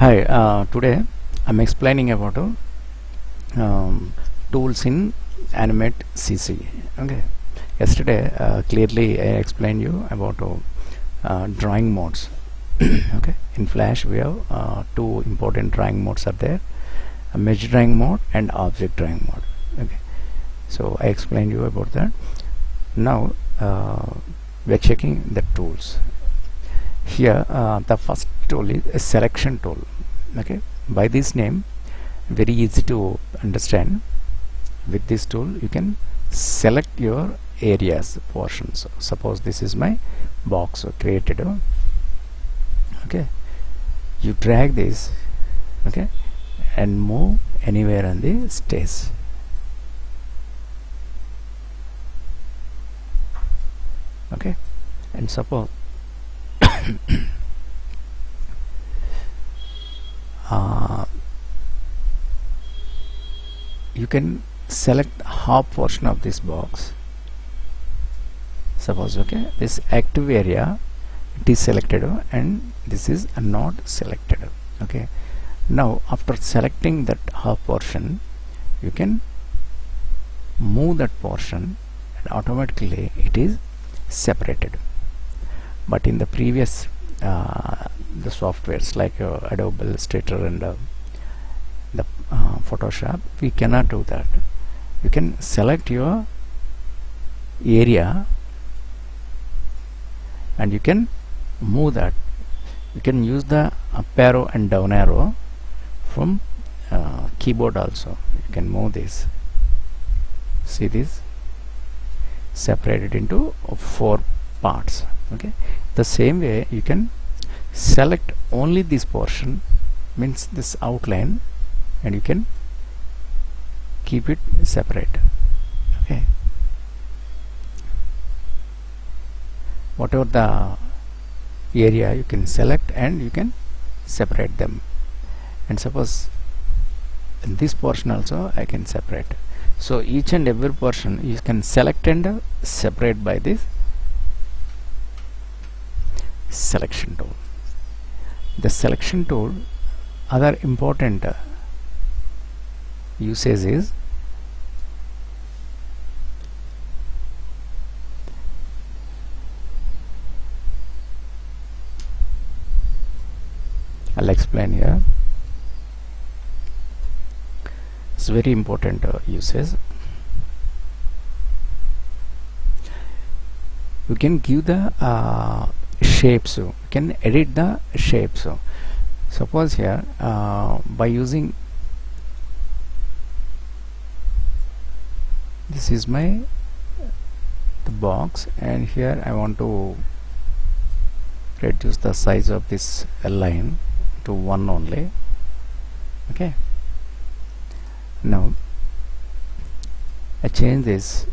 Hi, today I'm explaining about tools in Animate CC. Okay. Yesterday, clearly I explained you about drawing modes. Okay. In Flash, we have two important drawing modes are there: a mesh drawing mode and object drawing mode. Okay. So I explained you about that. Now we're checking the tools. Here, the first tool is a selection tool. Okay, by this name, very easy to understand. With this tool, you can select your areas, portions. Suppose this is my box created. Okay, you drag this, okay, and move anywhere on the stage. Okay, and suppose you can select half portion of this box. Suppose, okay, this active area, it is selected and this is not selected. Okay, now after selecting that half portion, you can move that portion and automatically it is separated. But in the previous the softwares like Adobe Illustrator and the Photoshop, we cannot do that. You can select your area and you can move that. You can use the up arrow and down arrow from keyboard also. You can move this. See this? Separated into 4 parts. Okay, the same way you can select only this portion, means this outline, and you can keep it separate. Okay, whatever the area you can select and you can separate them. And suppose in this portion also I can separate. So each and every portion you can select and separate by this selection tool. The selection tool, other important usage is I'll explain here. It's very important usage. You can give the shapes. You can edit the shapes. Suppose here by using this is my the box, and here I want to reduce the size of this line to 1 only. Okay, now I change this.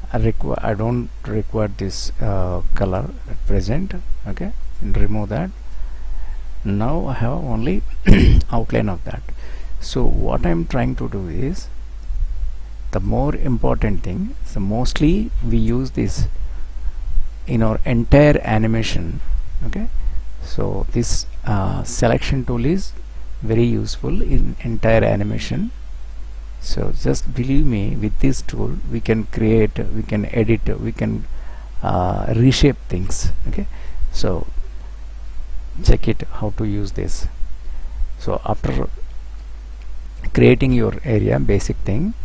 I don't require this color at present. Okay, and remove that. Now I have only outline of that. So what I'm trying to do is, the more important thing, so mostly we use this in our entire animation. Okay, so this selection tool is very useful in entire animation. So just believe me, with this tool we can create, we can edit, we can reshape things. Okay, so check it how to use this. So after creating your area, basic thing,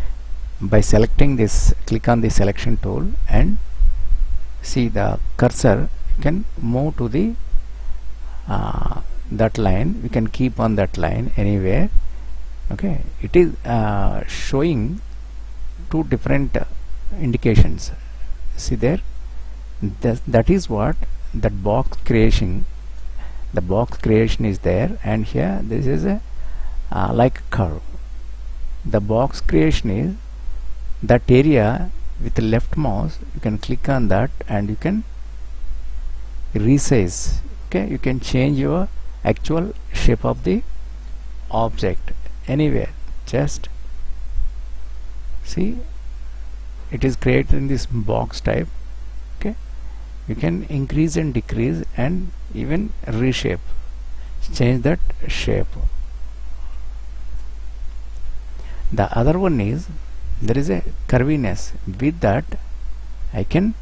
by selecting this, click on the selection tool and see the cursor, you can move to the that line. We can keep on that line anywhere. Okay, it is showing 2 different indications. See there, that is what that box creation, the box creation is there, and here this is a like curve. The box creation is that area. With the left mouse you can click on that and you can resize. Okay, you can change your actual shape of the object anywhere. Just see, it is created in this box type. Okay, you can increase and decrease and even reshape. change that shape. The other one is there is a curviness. With that I can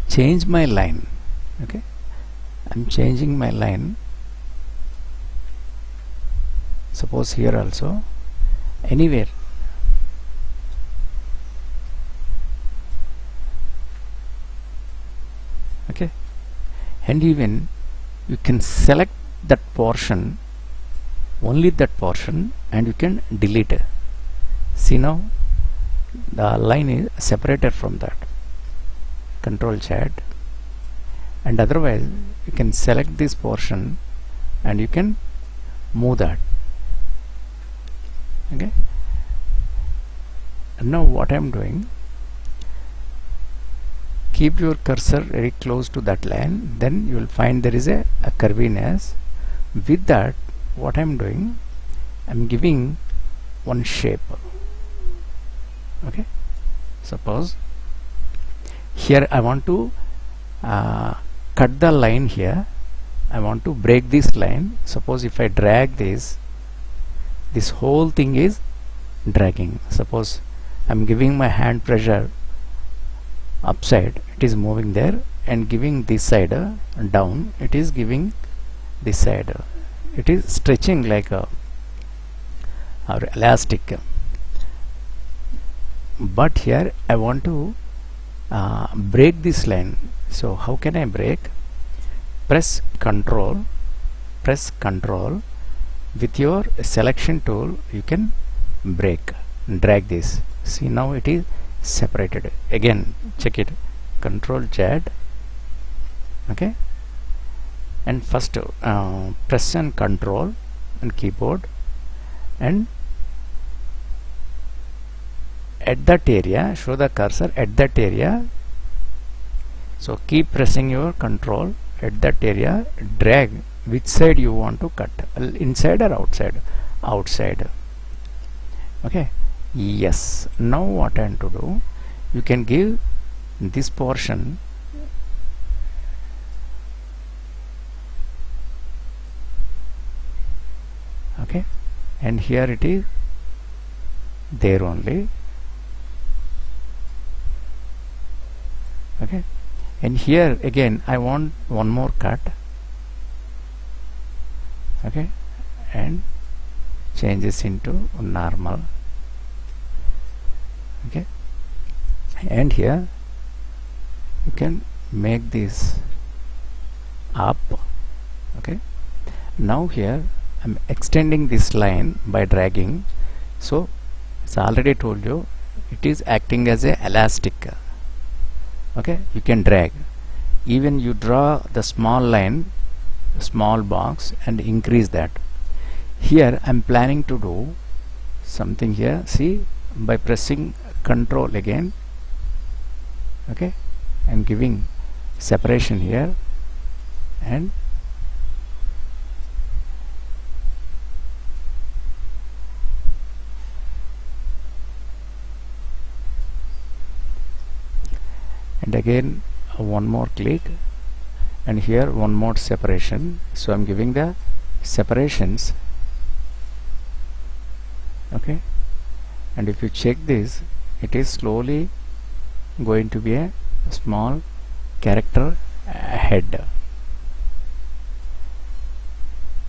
change my line. Okay, I'm changing my line. Suppose here also, anywhere. Okay, and even you can select that portion, only that portion, and you can delete it. See, now the line is separated from that. Control Z, and otherwise you can select this portion and you can move that. Okay, and now what I'm doing, keep your cursor very close to that line, then you will find there is a curviness. With that, what I'm doing, I'm giving one shape. Okay, suppose here I want to cut the line here. I want to break this line. Suppose if I drag this whole thing is dragging. Suppose I'm giving my hand pressure upside, it is moving there, and giving this side down, it is giving this side. It is stretching like a or elastic. But here I want to break this line. So how can I break? Press Control with your selection tool. You can break, drag this. See, now it is separated. Again check it, Control Z. Okay, and first press and Control and keyboard, and at that area show the cursor at that area. So keep pressing your Control at that area, drag which side you want to cut, inside or outside. Okay, yes. Now what I am to do, you can give this portion okay, and here it is there only. Okay, and here again I want one more cut. Okay, and change this into normal. Okay, and here you can make this up. Okay, now here I'm extending this line by dragging. So it's already told you it is acting as a elastic. Okay, you can drag, even you draw the small line, small box, and increase that. Here I'm planning to do something here. See, by pressing Control again. Okay, I'm giving separation here, and again one more click, and here one more separation. So I'm giving the separations. Okay, and if you check this, it is slowly going to be a small character head.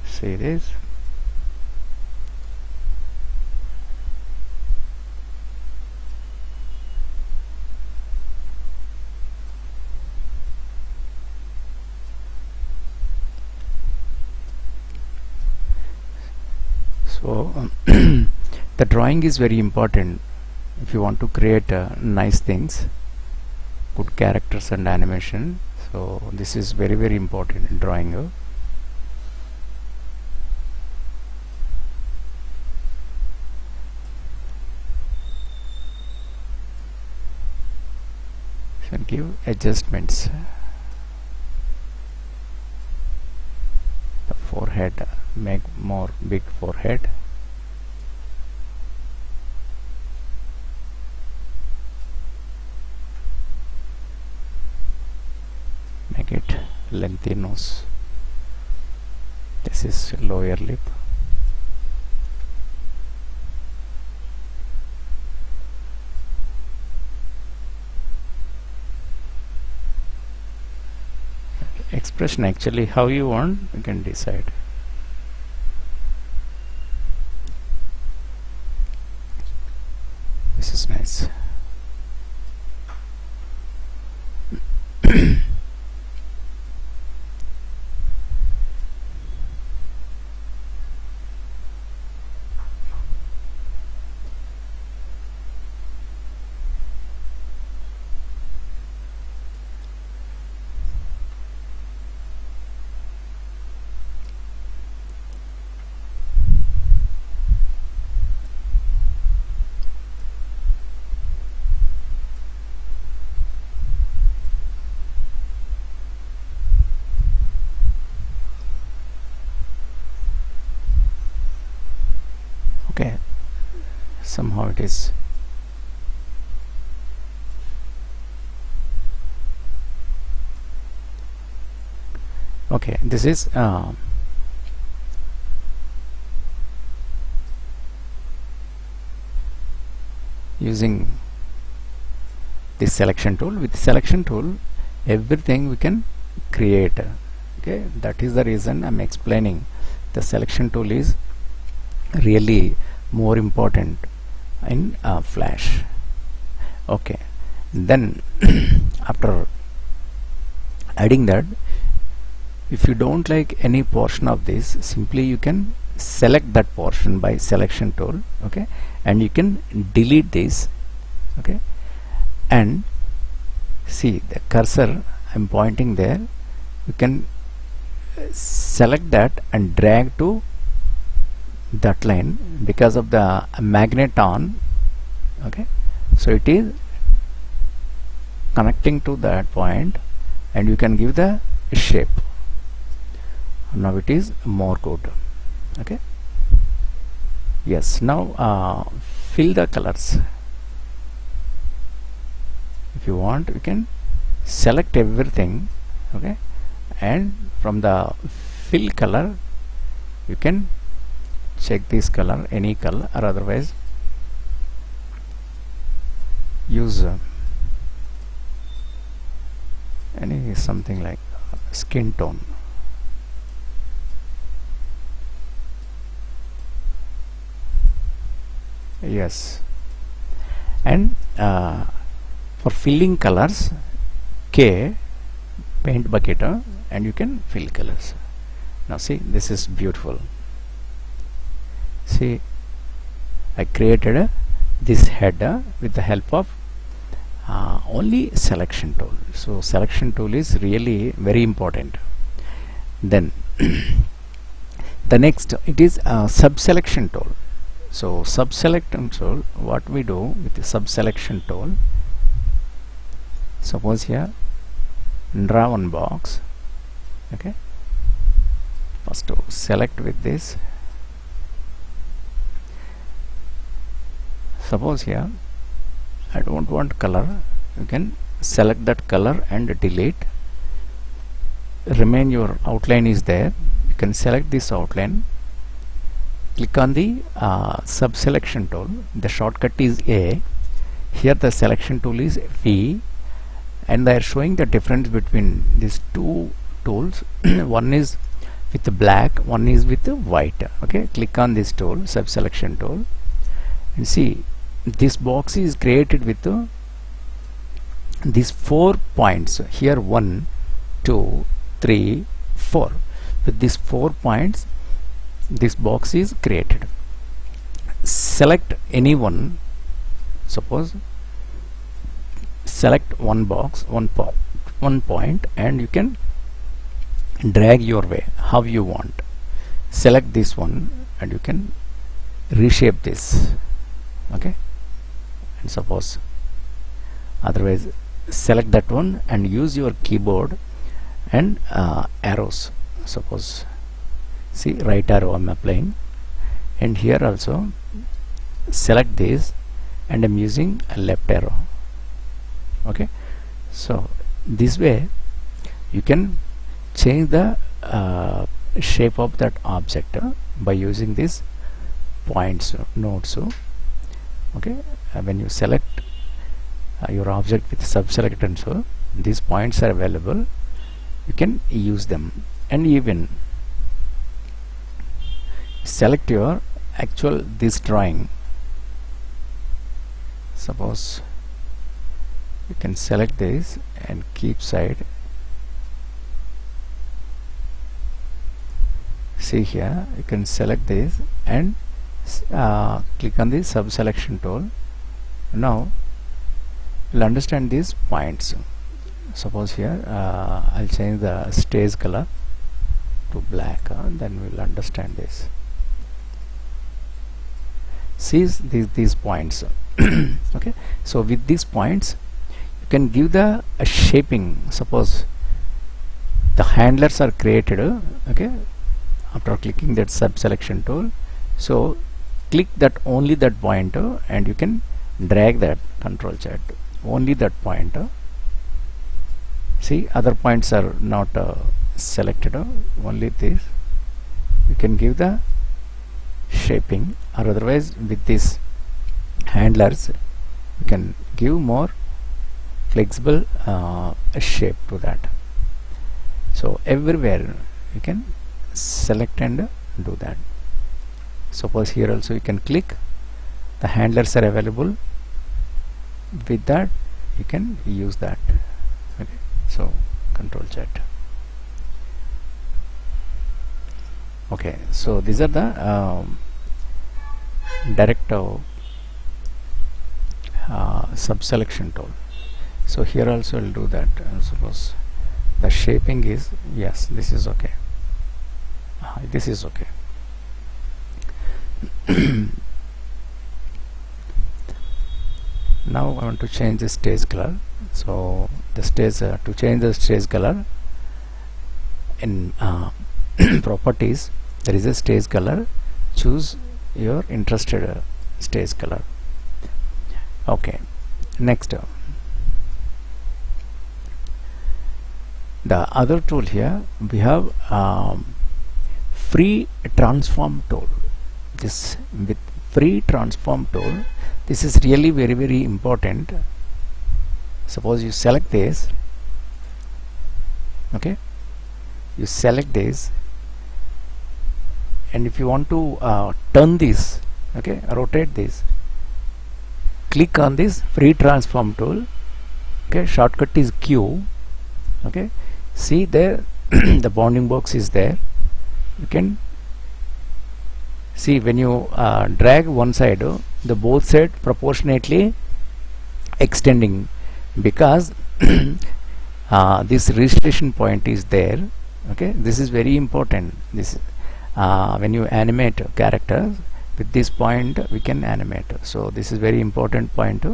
See this? So the drawing is very important if you want to create nice things, good characters and animation. So this is very, very important in drawing. So give adjustments. The forehead, make more big forehead. Make it lengthy nose. This is lower lip. Expression, actually how you want you can decide. This is nice. Okay, somehow it is okay. This is using this selection tool. With the selection tool everything we can create. Okay, that is the reason I'm explaining the selection tool is really more important in Flash. Okay, then after adding that, if you don't like any portion of this, simply you can select that portion by selection tool. Okay, and you can delete this. Okay, and see the cursor I'm pointing there, you can select that and drag to that line because of the magnet on. Okay, so it is connecting to that point and you can give the shape. Now it is more good. Okay, yes, now fill the colors. If you want you can select everything. Okay, and from the fill color you can check this color, any color, or otherwise use any something like skin tone. Yes, and for filling colors, K paint bucket, and you can fill colors. Now see, this is beautiful. See, I created this head with the help of only selection tool. So selection tool is really very important. Then the next, it is sub-selection tool. So sub-selection tool, what we do with the sub-selection tool, suppose here draw one box. Okay, first to select with this. Suppose here I don't want color, you can select that color and delete. Remain your outline is there, you can select this outline, click on the sub-selection tool. The shortcut is A. Here the selection tool is V, and they are showing the difference between these two tools. One is with the black, one is with the white. Okay, click on this tool, sub-selection tool, and see this box is created with these 4 points here, 1 2 3 4. With these 4 points this box is created. Select any one, suppose select one box, one point, and you can drag your way how you want. Select this one and you can reshape this. Okay, and suppose otherwise select that one and use your keyboard and arrows. Suppose see, right arrow I'm applying, and here also select this and I'm using a left arrow. Okay, so this way you can change the shape of that object by using these points nodes. Okay, when you select your object with subselect, and so these points are available, you can use them. And even select your actual this drawing. Suppose you can select this and keep side. See here, you can select this and click on the subselection tool. Now you'll understand these points. Suppose here I'll change the stage color to black, then we'll understand this. See these points. Okay, so with these points you can give the shaping. Suppose the handlers are created, okay, after clicking that subselection tool. So click that only that pointer and you can drag that control Z only that pointer. See, other points are not selected, only this. You can give the shaping, or otherwise with these handlers you can give more flexible shape to that. So everywhere you can select and do that. Suppose here also you can click, the handlers are available, with that you can use that. Okay, so control Z. Okay, so these are the direct subselection tool. So here also will do that. Suppose the shaping is, yes, this is okay. This is okay. Now I want to change the stage color. So the stage to change the stage color in properties, there is a stage color. Choose your interested stage color. Okay, next the other tool here we have free transform tool. This with free transform tool, this is really very important. Suppose you select this, okay, you select this, and if you want to turn this, okay, rotate this, click on this free transform tool. Okay, shortcut is Q. Okay, see there the bounding box is there. You can see when you drag one side, the both side proportionately extending, because this registration point is there. Okay, this is very important. This when you animate characters with this point we can animate. So this is very important point.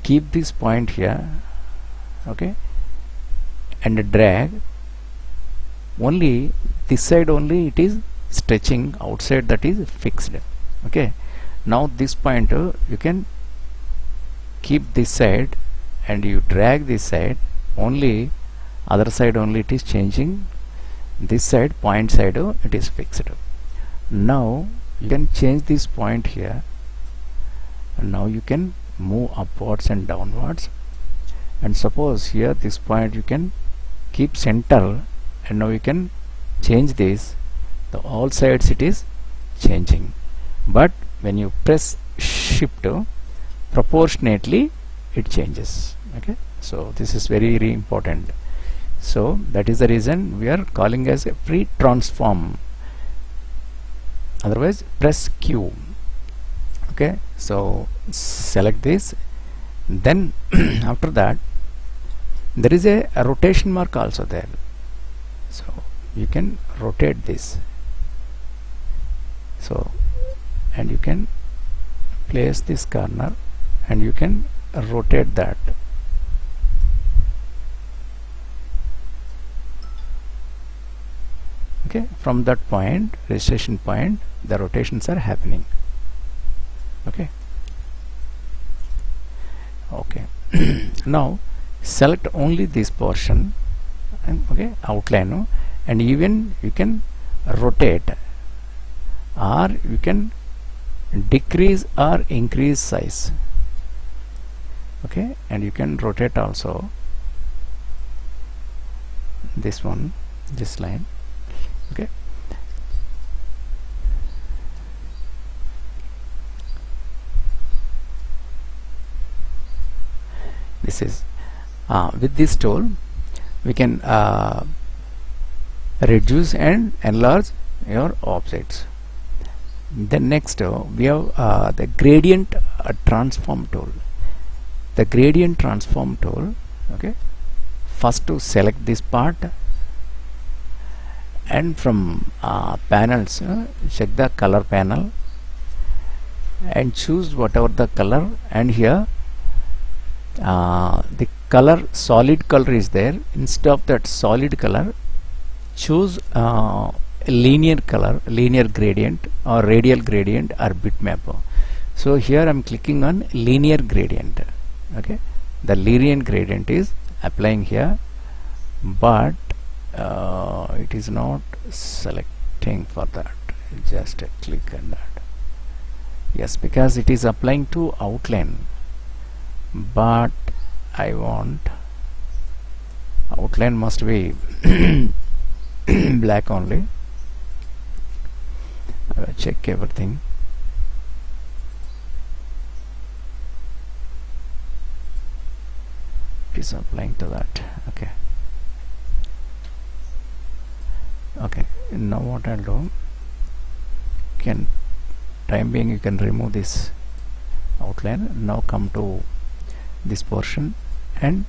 Keep this point here, okay, and drag only this side, only it is stretching, outside that is fixed. Okay, now this point you can keep this side and you drag this side, only other side only it is changing, this side point side it is fixed. Now you can change this point here, and now you can move upwards and downwards. And suppose here this point you can keep center, and now you can change this, the all sides it is changing, but when you press shift proportionately it changes. Okay, so this is very important. So that is the reason we are calling as a free transform, otherwise press Q. Okay, so select this, then after that there is a rotation mark also there, so you can rotate this. So and you can place this corner and you can rotate that. Okay, from that point, registration point, the rotations are happening. Okay, okay. Now select only this portion, and okay, outline, and even you can rotate, or you can decrease or increase size. Okay, and you can rotate also this one, this line. Okay, this is with this tool we can reduce and enlarge your objects. Then next we have the gradient transform tool. The gradient transform tool, okay, first to select this part, and from panels check the color panel and choose whatever the color, and here the color, solid color is there. Instead of that solid color, choose linear color, linear gradient or radial gradient or bitmap. So here I am clicking on linear gradient. Okay, the linear gradient is applying here, but it is not selecting for that. Just click on that. Yes, because it is applying to outline, but I want outline must be black only. Check everything. It is applying to that. Okay. Okay. Now what I'll do, time being you can remove this outline. Now come to this portion and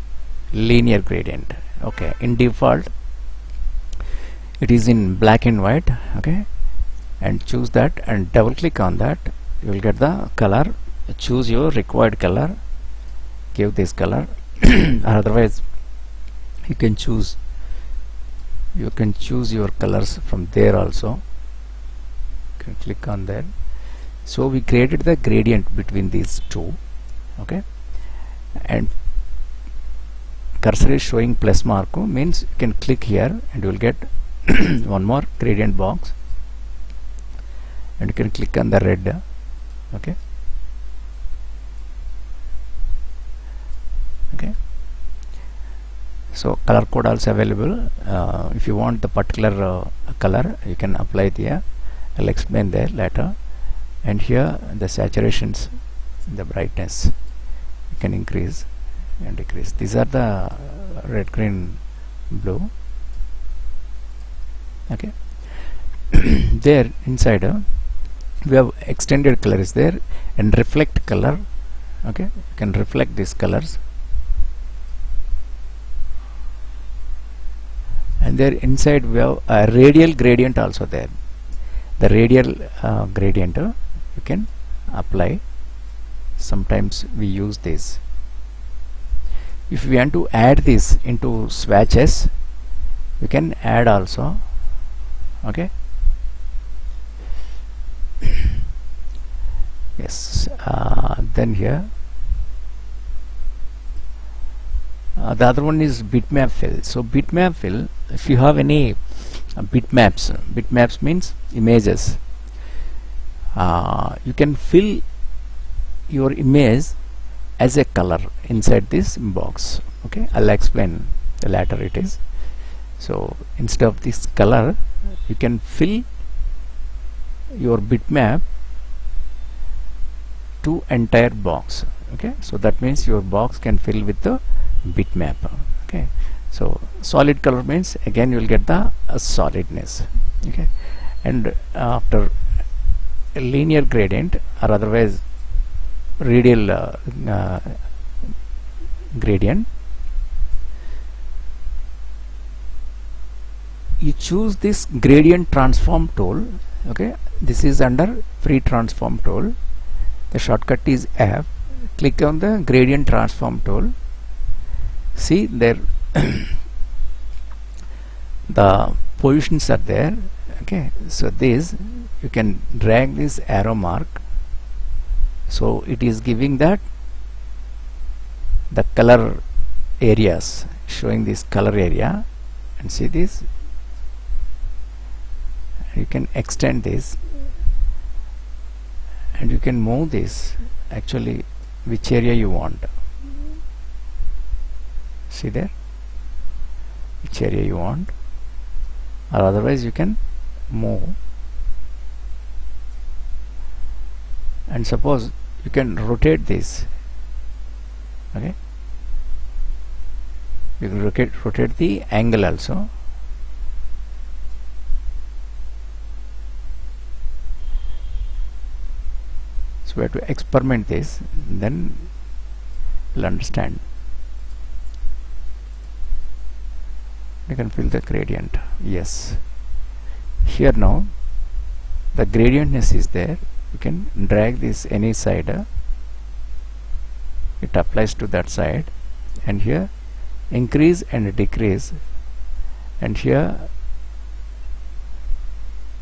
linear gradient. Okay. In default, it is in black and white. Okay. And choose that and double click on that. You will get the color. Choose your required color. Give this color. Otherwise you can choose your colors from there also. You can click on that. So we created the gradient between these two. Okay, and cursor is showing plus mark, means you can click here and you will get one more gradient box, and you can click on the red. Okay, okay, so color code also available. If you want the particular color, you can apply there. I'll explain there later. And here the saturations, the brightness, you can increase and decrease. These are the red, green, blue. Okay. There inside we have extended color is there, and reflect color. Okay, you can reflect these colors. And there inside we have a radial gradient also there. The radial gradient you can apply. Sometimes we use this. If we want to add this into swatches, we can add also. Okay. Yes. Then here the other one is bitmap fill. So bitmap fill, if you have any bitmaps means images, you can fill your image as a color inside this box. Okay, I'll explain later it is. So instead of this color, you can fill your bitmap to entire box. Okay, so that means your box can fill with the bitmap. Okay, so solid color means again you will get the solidness. Okay, and after a linear gradient or otherwise radial gradient, you choose this gradient transform tool. Okay, this is under free transform tool. The shortcut is F. Click on the gradient transform tool. See there the positions are there. Okay, so this you can drag this arrow mark, so it is giving that the color areas, showing this color area, and see this, You can extend this, and you can move this actually which area you want. See there, which area you want, or otherwise you can move. And suppose you can rotate this. Okay, you can rotate the angle also. So we have to experiment this, then you'll understand. You can feel the gradient. Yes, here now the gradientness is there. You can drag this any side, it applies to that side, and here increase and decrease, and here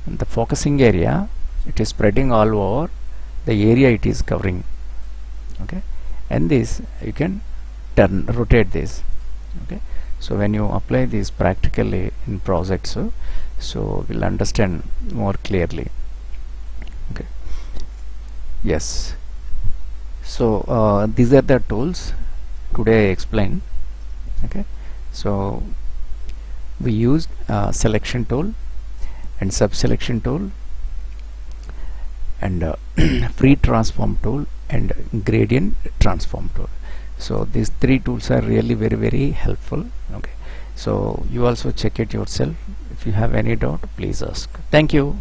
the focusing area, it is spreading all over the area it is covering. Okay, and this you can rotate this. Okay, so when you apply this practically in projects, so we'll understand more clearly. Okay, yes, so these are the tools today I explained. Okay, so we used selection tool and subselection tool and free transform tool and gradient transform tool. So these three tools are really very helpful. Okay, so you also check it yourself. If you have any doubt, please ask. Thank you.